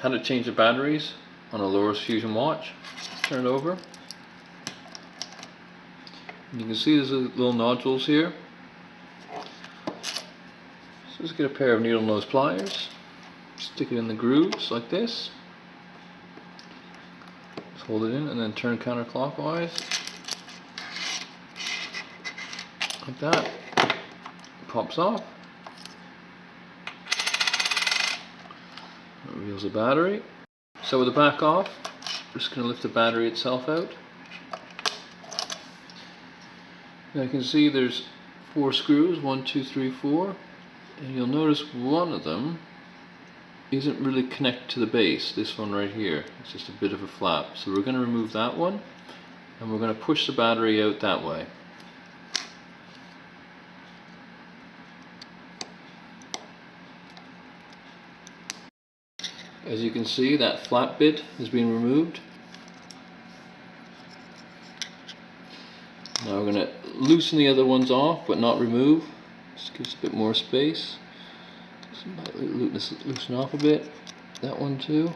how to change the batteries on a Lorus Fusion watch. Turn it over. And you can see there's little nodules here. So just get a pair of needle nose pliers, stick it in the grooves like this. Just hold it in and then turn counterclockwise. Like that. It pops off. It reveals the battery. So with the back off, we're just going to lift the battery itself out. Now you can see there's 4 screws, 1, 2, 3, 4, and you'll notice one of them isn't really connected to the base, this one right here. It's just a bit of a flap. So we're going to remove that one, and we're going to push the battery out that way. As you can see, that flap bit has been removed. Now we're going to loosen the other ones off, but not remove. Just gives a bit more space. Loosen off a bit. That one too.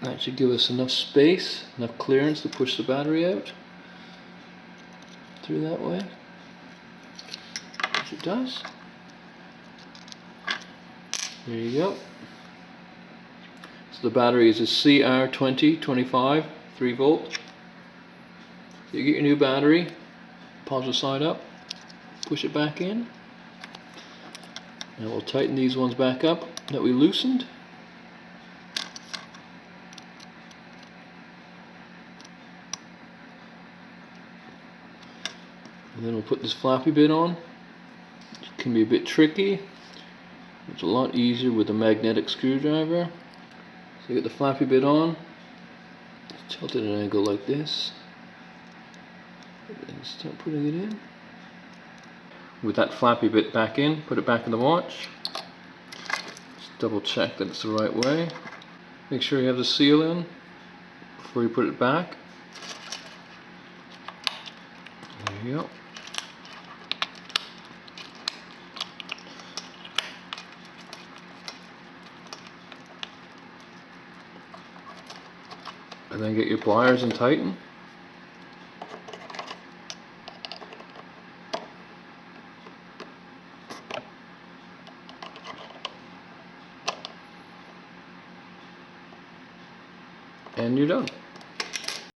That should give us enough space, enough clearance to push the battery out through that way, which it does. There you go. So the battery is a CR2025 3V. So you get your new battery, positive side up, push it back in, and we'll tighten these ones back up that we loosened. And then we'll put this flappy bit on. It can be a bit tricky. It's a lot easier with a magnetic screwdriver. So you get the flappy bit on, tilt it at an angle like this, and start putting it in. With that flappy bit back in, put it back in the watch. Just double check that it's the right way. Make sure you have the seal in before you put it back. There you go. And then get your pliers and tighten. And you're done.